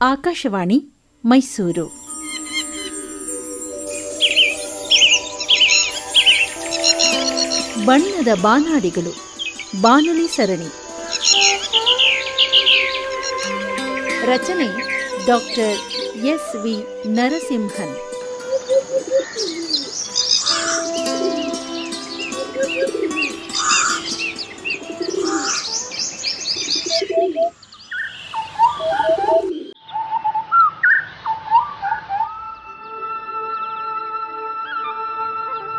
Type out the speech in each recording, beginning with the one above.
ಆಕಾಶವಾಣಿ ಮೈಸೂರು. ಬಣ್ಣದ ಬಾನಾಡಿಗಳು ಬಾನುಲಿ ಸರಣಿ. ರಚನೆ ಡಾಕ್ಟರ್ ಎಸ್.ವಿ. ನರಸಿಂಹನ್.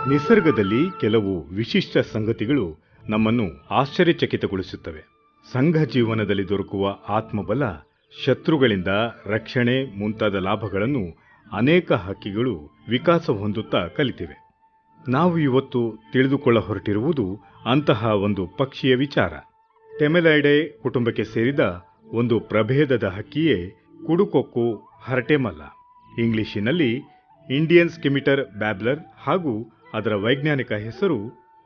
ನಿಸರ್ಗದಲ್ಲಿ ಕೆಲವು ವಿಶಿಷ್ಟ ಸಂಗತಿಗಳು ನಮ್ಮನ್ನು ಆಶ್ಚರ್ಯಚಕಿತಗೊಳಿಸುತ್ತವೆ. ಸಂಘ ಜೀವನದಲ್ಲಿ ದೊರಕುವ ಆತ್ಮಬಲ, ಶತ್ರುಗಳಿಂದ ರಕ್ಷಣೆ ಮುಂತಾದ ಲಾಭಗಳನ್ನು ಅನೇಕ ಹಕ್ಕಿಗಳು ವಿಕಾಸ ಹೊಂದುತ್ತಾ ಕಲಿತಿವೆ. ನಾವು ಇವತ್ತು ತಿಳಿದುಕೊಳ್ಳ ಹೊರಟಿರುವುದು ಅಂತಹ ಒಂದು ಪಕ್ಷಿಯ ವಿಚಾರ. ಟೆಮೆಲೈಡೆ ಕುಟುಂಬಕ್ಕೆ ಸೇರಿದ ಒಂದು ಪ್ರಭೇದದ ಹಕ್ಕಿಯೇ ಕುಡುಕೊಕ್ಕು ಹರಟೆಮಲ್ಲ. ಇಂಗ್ಲಿಷಿನಲ್ಲಿ ಇಂಡಿಯನ್ ಸ್ಕಿಮಿಟರ್ ಬ್ಯಾಬ್ಲರ್ ಹಾಗೂ ಅದರ ವೈಜ್ಞಾನಿಕ ಹೆಸರು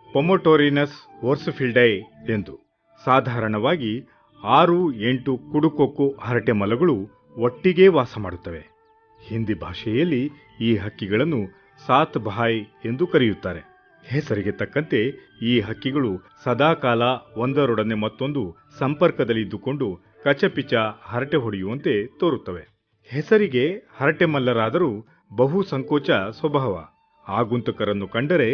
ಪೊಮೊಟೋರಿನಸ್ ಓರ್ಸಿಫಿಲ್ಡೈ ಎಂದು. ಸಾಧಾರಣವಾಗಿ 6-8 ಕುಡುಕೊಕ್ಕು ಹರಟೆಮಲಗಳು ಒಟ್ಟಿಗೇ ವಾಸ ಮಾಡುತ್ತವೆ. ಹಿಂದಿ ಭಾಷೆಯಲ್ಲಿ ಈ ಹಕ್ಕಿಗಳನ್ನು ಸಾತ್ ಭಾಯ್ ಎಂದು ಕರೆಯುತ್ತಾರೆ. ಹೆಸರಿಗೆ ತಕ್ಕಂತೆ ಈ ಹಕ್ಕಿಗಳು ಸದಾಕಾಲ ಒಂದರೊಡನೆ ಮತ್ತೊಂದು ಸಂಪರ್ಕದಲ್ಲಿದ್ದುಕೊಂಡು ಕಚಪಿಚ ಹರಟೆ ಹೊಡೆಯುವಂತೆ ತೋರುತ್ತವೆ. ಹೆಸರಿಗೆ ಹರಟೆಮಲ್ಲರಾದರೂ ಬಹು ಸಂಕೋಚ ಸ್ವಭಾವ. ಆಗುಂತಕರನ್ನು ಕಂಡರೆ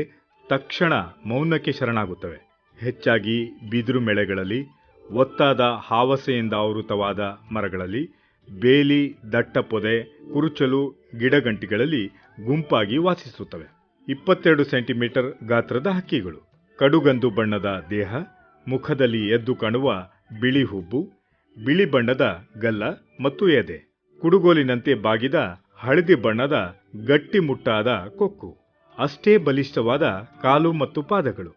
ತಕ್ಷಣ ಮೌನಕ್ಕೆ ಶರಣಾಗುತ್ತವೆ. ಹೆಚ್ಚಾಗಿ ಬಿದಿರು ಮೆಳೆಗಳಲ್ಲಿ, ಒತ್ತಾದ ಹಾವಸೆಯಿಂದ ಆವೃತವಾದ ಮರಗಳಲ್ಲಿ, ಬೇಲಿ, ದಟ್ಟ ಪೊದೆ, ಕುರುಚಲು, ಗಿಡಗಂಟಿಗಳಲ್ಲಿ ಗುಂಪಾಗಿ ವಾಸಿಸುತ್ತವೆ. 22 ಸೆಂಟಿಮೀಟರ್ ಗಾತ್ರದ ಹಕ್ಕಿಗಳು. ಕಡುಗಂದು ಬಣ್ಣದ ದೇಹ, ಮುಖದಲ್ಲಿ ಎದ್ದು ಕಾಣುವ ಬಿಳಿ ಹುಬ್ಬು, ಬಿಳಿ ಬಣ್ಣದ ಗಲ್ಲ ಮತ್ತು ಎದೆ, ಕುಡುಗೋಲಿನಂತೆ ಬಾಗಿದ ಹಳದಿ ಬಣ್ಣದ ಗಟ್ಟಿಮುಟ್ಟಾದ ಕೊಕ್ಕು, ಅಷ್ಟೇ ಬಲಿಷ್ಠವಾದ ಕಾಲು ಮತ್ತು ಪಾದಗಳು,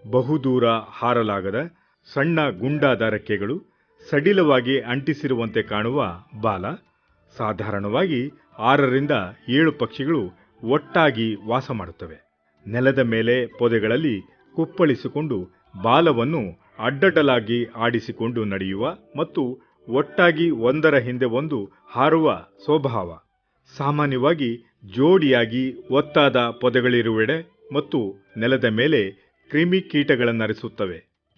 ಬಹುದೂರ ಹಾರಲಾಗದ ಸಣ್ಣ ಗುಂಡಾದ ರೆಕ್ಕೆಗಳು, ಸಡಿಲವಾಗಿ ಅಂಟಿಸಿರುವಂತೆ ಕಾಣುವ ಬಾಲ. ಸಾಧಾರಣವಾಗಿ 6-7 ಪಕ್ಷಿಗಳು ಒಟ್ಟಾಗಿ ವಾಸ ಮಾಡುತ್ತವೆ. ನೆಲದ ಮೇಲೆ ಪೊದೆಗಳಲ್ಲಿ ಕುಪ್ಪಳಿಸಿಕೊಂಡು ಬಾಲವನ್ನು ಅಡ್ಡಡ್ಡಲಾಗಿ ಆಡಿಸಿಕೊಂಡು ನಡೆಯುವ ಮತ್ತು ಒಟ್ಟಾಗಿ ಒಂದರ ಹಿಂದೆ ಒಂದು ಹಾರುವ ಸ್ವಭಾವ. ಸಾಮಾನ್ಯವಾಗಿ ಜೋಡಿಯಾಗಿ ಒತ್ತಾದ ಪೊದೆಗಳಿರುವೆಡೆ ಮತ್ತು ನೆಲದ ಮೇಲೆ ಕ್ರಿಮಿ ಕೀಟಗಳನ್ನರಿಸುತ್ತವೆ.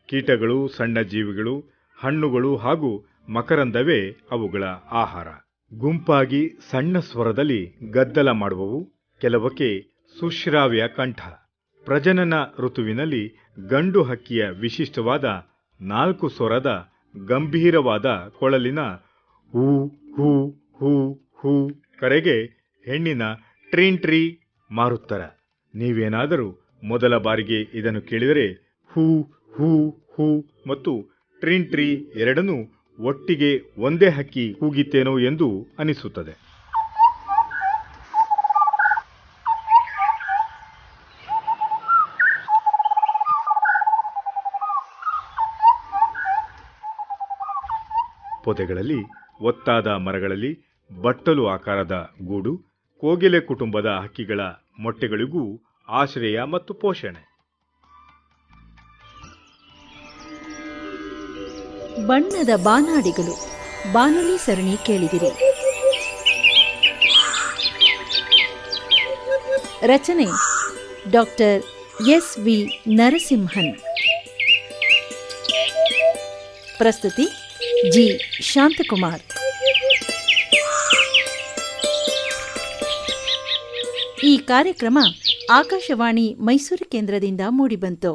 ಕೀಟಗಳು, ಸಣ್ಣ ಜೀವಿಗಳು, ಹಣ್ಣುಗಳು ಹಾಗೂ ಮಕರಂದವೇ ಅವುಗಳ ಆಹಾರ. ಗುಂಪಾಗಿ ಸಣ್ಣ ಸ್ವರದಲ್ಲಿ ಗದ್ದಲ ಮಾಡುವವು. ಕೆಲವಕ್ಕೆ ಸುಶ್ರಾವ್ಯ ಕಂಠ. ಪ್ರಜನನ ಋತುವಿನಲ್ಲಿ ಗಂಡು ಹಕ್ಕಿಯ ವಿಶಿಷ್ಟವಾದ 4 ಸ್ವರದ ಗಂಭೀರವಾದ ಕೊಳಲಿನ ಹೂ ಹೂ ಹೂ ಹೂ ಕರೆಗೆ ಹೆಣ್ಣಿನ ಟ್ರೀನ್ ಟ್ರೀ ಮಾರುತ್ತರ. ನೀವೇನಾದರೂ ಮೊದಲ ಬಾರಿಗೆ ಇದನ್ನು ಕೇಳಿದರೆ ಹೂ ಹೂ ಹೂ ಮತ್ತು ಟ್ರೀನ್ ಟ್ರೀ ಎರಡನ್ನೂ ಒಟ್ಟಿಗೆ ಒಂದೇ ಹಕ್ಕಿ ಕೂಗಿತೇನೋ ಎಂದು ಅನಿಸುತ್ತದೆ. ಪೊದೆಗಳಲ್ಲಿ, ಒತ್ತಾದ ಮರಗಳಲ್ಲಿ ಬಟ್ಟಲು ಆಕಾರದ ಗೂಡು. ಕೋಗಿಲೆ ಕುಟುಂಬದ ಹಕ್ಕಿಗಳ ಮೊಟ್ಟೆಗಳಿಗೂ ಆಶ್ರಯ ಮತ್ತು ಪೋಷಣೆ. ಬಣ್ಣದ ಬಾನಾಡಿಗಳು ಬಾನುಲಿ ಸರಣಿ ಕೇಳಿದಿರಿ. ರಚನೆ ಡಾಕ್ಟರ್ ಎಸ್.ವಿ. ನರಸಿಂಹನ್. ಪ್ರಸ್ತುತಿ ಜಿ. ಶಾಂತಕುಮಾರ್. ಈ ಕಾರ್ಯಕ್ರಮ ಆಕಾಶವಾಣಿ ಮೈಸೂರು ಕೇಂದ್ರದಿಂದ ಮೂಡಿಬಂತು.